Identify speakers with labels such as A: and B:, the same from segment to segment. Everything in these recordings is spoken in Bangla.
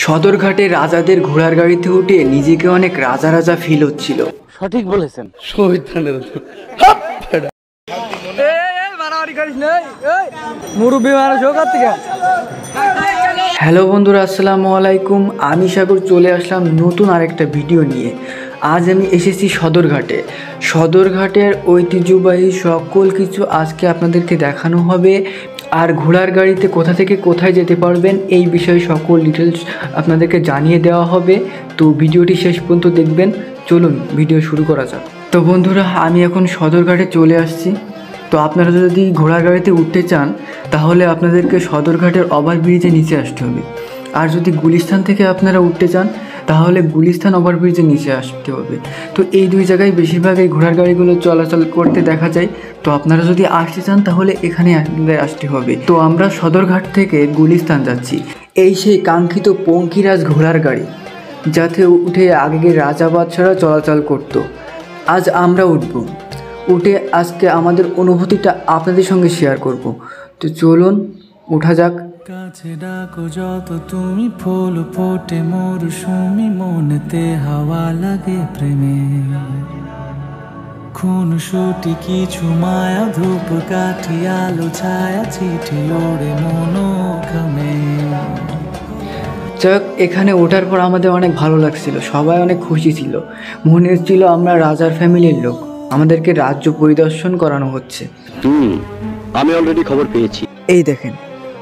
A: সদরঘাটে রাজাদের ঘোড়ার গাড়িতে উঠে নিজেকে অনেক রাজা রাজা ফিল হচ্ছিল।
B: সঠিক বলেছেন।
A: হ্যালো বন্ধুরা, আসসালামু আলাইকুম। আমি সাগর চলে আসলাম নতুন আরেকটা ভিডিও নিয়ে। আজ আমি এসেছি সদরঘাটে। সদরঘাটের ঐতিহ্যবাহী সকল কিছু আজকে আপনাদেরকে দেখানো হবে। আর ঘোড়ার গাড়িতে কোথা থেকে কোথায় যেতে পারবেন এই বিষয়ে সকল ডিটেলস আপনাদেরকে জানিয়ে দেওয়া হবে। তো ভিডিওটি শেষ পর্যন্ত দেখবেন। চলুন ভিডিও শুরু করা যাক। তো বন্ধুরা, আমি এখন সদরঘাটে চলে আসছি। তো আপনারা যদি ঘোড়ার গাড়িতে উঠতে চান তাহলে আপনাদেরকে সদরঘাটের ওভারব্রিজে নিচে আসতে হবে। আর যদি গুলিস্তান থেকে আপনারা উঠতে চান তাহলে গুলিস্তান ওভারব্রিজে নিচে আসতে হবে। তো এই দুই জায়গায় বেশিরভাগ এই ঘোড়ার গাড়িগুলো চলাচল করতে দেখা যায়। তো আপনারা যদি আসতে চান তাহলে এখানে আসতে হবে। তো আমরা সদরঘাট থেকে গুলিস্তান যাচ্ছি। এই সেই কাঙ্ক্ষিত পঙ্কিরাজ ঘোড়ার গাড়ি, যাতে উঠে আগে রাজা বাদশারা চলাচল করত। আজ আমরা উঠে আজকে আমাদের অনুভূতিটা আপনাদের সঙ্গে শেয়ার করব। তো চলুন ওঠা যাক।
C: কাছে ডাকো যত তুমি, ফুল ফোটে মরশুমি, মনেতে হাওয়া লাগে প্রেমে, খুন সুটি কিছু মায়া, ধূপ কাঠি আলো ছায়া, চিঠি ওড়ে মনোখামে।
A: যাক, এখানে ওঠার পর আমাদের অনেক ভালো লাগছিল, সবাই অনেক খুশি ছিল। মনে হচ্ছিল আমরা রাজার ফ্যামিলির লোক, আমাদেরকে রাজ্য পরিদর্শন করানো হচ্ছে।
B: আমি অলরেডি খবর পেয়েছি।
A: এই দেখেন,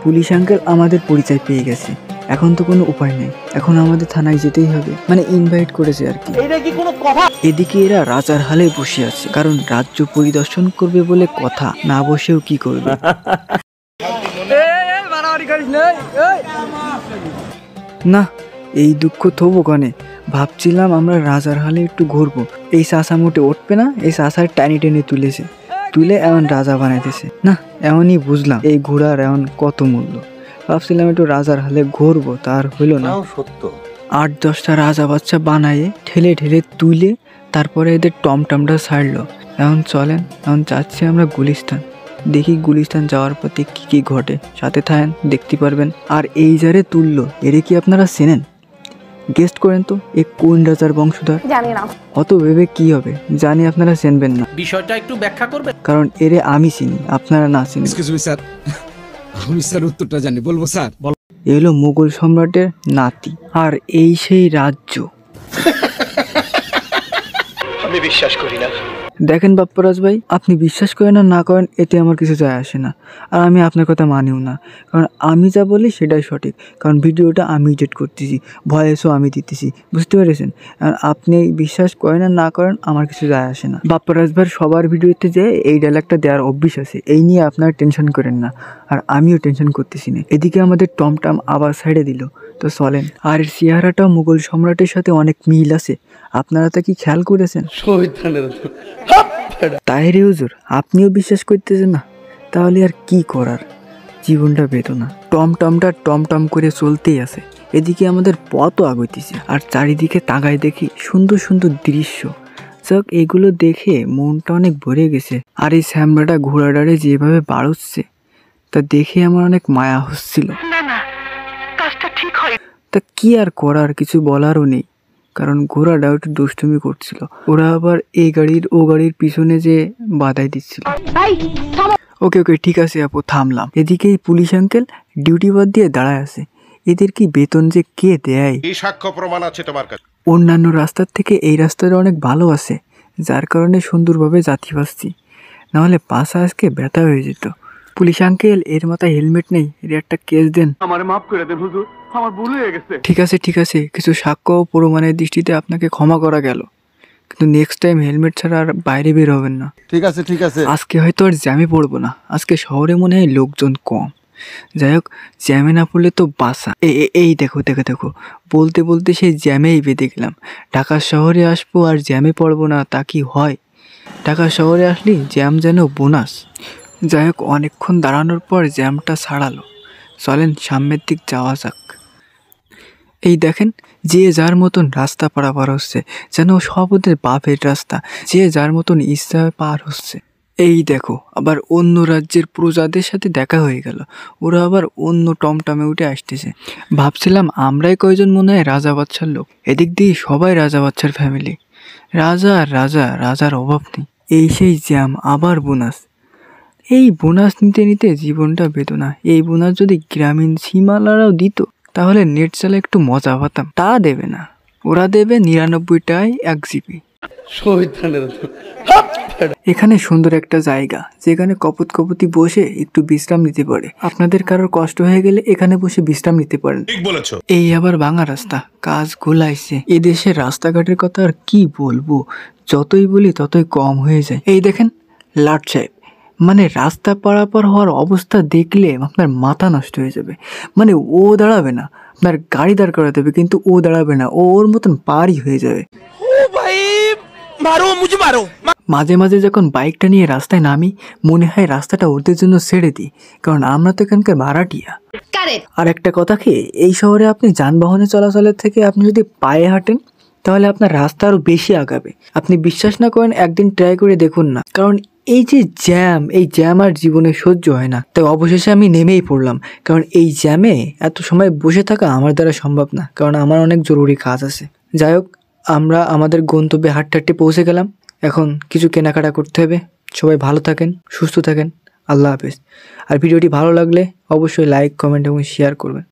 A: পুলিশ আঙ্কেল আমাদের পরিচয় পেয়ে গেছে। এখন তো কোনো উপায় নেই, এখন আমাদের থানায় যেতেই হবে, মানে ইনভাইট করেছে আর কি।
B: এটা কি কোনো কথা?
A: এদিকে এরা রাজার হালে বসে আছে, কারণ রাজ্য পরিদর্শন করবে বলে কথা, না বসেও কি করবে। না, এই দুঃখ থবো কানে। ভাবছিলাম আমরা রাজার হালে একটু ঘুরবো, এই চাষা মোটে উঠবে না, এই চাষার টানি টেনে তুলে এমন রাজা বানাইতেছে। না, এমনই বুঝলাম এই ঘোড়ার এমন কত মূল্য। ভাবছিলাম একটু রাজার হালে ঘুরবো, তার হইল না।
B: সত্য
A: 8-10টা রাজা বাচ্চা বানায়ে ঠেলে তুলে তারপরে এদের টমটমটা ছাড়লো। এখন চলেন, এখন যাচ্ছি আমরা গুলিস্তান। দেখি গুলিস্তান যাওয়ার পথে কি কি ঘটে, সাথে থাকেন, দেখতে পারবেন। আর এই যারে তুললো, এরে কি আপনারা চেনেন? গেস্ট করেন তো, এ কোন রাজার বংশধর?
D: জানি না।
A: অত ভেবে কি হবে, জানি আপনারা চিনবেন না।
B: বিষয়টা একটু ব্যাখ্যা করবেন?
A: কারণ এরে আমি চিনি, আপনারা না চিনি।
E: স্যার, আমি স্যার উত্তরটা জানি, বলবো স্যার?
A: এ হলো মুঘল সম্রাটের নাতি, আর এই সেই রাজ্য।
B: আমি বিশ্বাস করি না।
A: দেখেন বাপ্পারাজ ভাই, আপনি বিশ্বাস করেন আর না করেন এতে আমার কিছু যায় আসে না। আর আমি আপনার কথা মানিও না, কারণ আমি যা বলি সেটাই সঠিক। কারণ ভিডিওটা আমি এডিট করতেছি, ভয়েসও আমি দিতেছি, বুঝতে পেরেছেন? আর আপনি বিশ্বাস করেন আর না করেন আমার কিছু যায় আসে না। বাপ্পারাজ ভাইয়ের সবার ভিডিওতে যে এই ডায়লগটা দেওয়ার অভ্যাস আছে, এই নিয়ে আপনারা টেনশন করেন না, আর আমিও টেনশন করতেছি না। এদিকে আমাদের টমটম আবার সাইডে দিল। তো চলেন। আর এর চেহারাটাও মুঘল সম্রাটের সাথে অনেক মিল আছে, আপনারা তা কি খেয়াল করেছেন? তাহেরে হুজুর, আপনিও বিশ্বাস করতেছেন না? তাহলে আর কি করার, জীবনটা বেদনা। টমটমটা টমটম করে চলতেই আছে। এদিকে আমাদের পথও আগইতেছে, আর চারিদিকে তাকায় দেখি সুন্দর সুন্দর দৃশ্য। যাক, এগুলো দেখে মনটা অনেক ভরে গেছে। আর এই শ্যামলাটা ঘোড়াডারে যেভাবে বাড়ছে তা দেখে আমার অনেক মায়া হচ্ছিল। তা কি আর করার, কিছু বলারও নেই, কারণ ঘোড়াটা একটু দুষ্টুমি করছিল। ওরা আবার এই গাড়ির ও গাড়ির পিছনে যে বাধাই দিচ্ছিল। ওকে ঠিক আছে আপু, থামলাম। এদিকে এই পুলিশ আঙ্কেল ডিউটি বাদ দিয়ে দাঁড়ায় আছে। এদের কি বেতন যে কে দেয়!
F: এই সাক্ষ্য প্রমাণ আছে তোমার কাছে?
A: অন্যান্য রাস্তার থেকে এই রাস্তাটা অনেক ভালো আছে, যার কারণে সুন্দরভাবে যাত্রী পাচ্ছি, নাহলে পাশা আজকে ব্যথা হয়ে যেত। পুলিশ আঙ্কেল, এর মাথায় হেলমেট নেই, এর একটা কেস দেন।
B: আমারে মাফ করে দেন হুজুর, আমার ভুল হয়ে গেছে।
A: ঠিক আছে, কিছু সাক্ষ্য ও প্রমাণের দৃষ্টিতে আপনাকে ক্ষমা করা গেল, কিন্তু নেক্সট টাইম হেলমেট ছাড়া আর বাইরে বের হবেন না।
E: ঠিক আছে।
A: আজকে হয়তো আর জ্যামে পড়বো না, আজকে শহরে মনে হয় লোকজন কম। যাই হোক, জ্যামে না পড়লে তো বাসা। এই দেখো, বলতে সেই জ্যামেই বেঁধে গেলাম। ঢাকা শহরে আসবো আর জ্যামে পড়বো না, তা কি হয়? ঢাকা শহরে আসলে জ্যাম যেন বোনাস। যাই হোক, অনেকক্ষণ দাঁড়ানোর পর জ্যামটা ছাড়ালো। চলেন সামনের দিক যাওয়া যাক। এই দেখেন, যে যার মতন রাস্তা পারাপার হচ্ছে, যেন সব ওদের বাপের রাস্তা, যে যার মতন ইচ্ছা পার হচ্ছে। এই দেখো আবার অন্য রাজ্যের প্রজাদের সাথে দেখা হয়ে গেল, ওরা আবার অন্য টমটমে উঠে আসতেছে। ভাবছিলাম আমরাই কয়জন মনে হয় রাজা বাদশার লোক, এদিক দিয়ে সবাই রাজা বাদশার ফ্যামিলি। রাজা আর রাজা, রাজার অভাব নেই। এই সেই জ্যাম, আবার বোনাস। এই বোনাস নিতে নিতে জীবনটা বেদনা। এই বোনাস যদি গ্রামীণ সীমালারাও দিত তাহলে নেট চালে একটু মজা পাতাম। তা দেবে না, ওরা দেবে 99টায় 1 জিবি। এখানে সুন্দর একটা জায়গা যেখানে কপত কপতি বসে একটু বিশ্রাম নিতে পারে। আপনাদের কারোর কষ্ট হয়ে গেলে এখানে বসে বিশ্রাম নিতে পারেন।
F: ঠিক বলেছো।
A: এই আবার ভাঙা রাস্তা, কাজ গোলাইছে। এদেশের রাস্তাঘাটের কথা আর কি বলবো, যতই বলি ততই কম হয়ে যায়। এই দেখেন লাট সাহেব, মানে রাস্তা পারাপার হওয়ার অবস্থা দেখলে আপনার মাথা নষ্ট হয়ে যাবে। মানে ও দাঁড়াবে না, আপনার গাড়ি দাঁড় করা দেবে কিন্তু ও দাঁড়াবে না, ও ওর মতন পারই হয়ে যাবে। মাঝে মাঝে যখন বাইকটা নিয়ে রাস্তায় নামি মনে হয় রাস্তাটা ওদের জন্য ছেড়ে দিই, কারণ আমরা তো এখানকার ভাড়াটিয়া। আর একটা কথা কি, এই শহরে আপনি যানবাহনে চলাচলের থেকে আপনি যদি পায়ে হাঁটেন তাহলে আপনার রাস্তা আরো বেশি আগাবে। আপনি বিশ্বাস না করেন একদিন ট্রাই করে দেখুন না, কারণ এই যে জ্যাম, এই জ্যাম আর জীবনে সহ্য হয় না। তাই অবশেষে আমি নেমেই পড়লাম, কারণ এই জ্যামে এত সময় বসে থাকা আমার দ্বারা সম্ভব না, কারণ আমার অনেক জরুরি কাজ আছে। যাই হোক, আমরা আমাদের গন্তব্যে হাঁটতে হাঁটতে পৌঁছে গেলাম। এখন কিছু কেনাকাটা করতে হবে। সবাই ভালো থাকেন, সুস্থ থাকেন, আল্লাহ হাফেজ। আর ভিডিওটি ভালো লাগলে অবশ্যই লাইক, কমেন্ট এবং শেয়ার করবেন।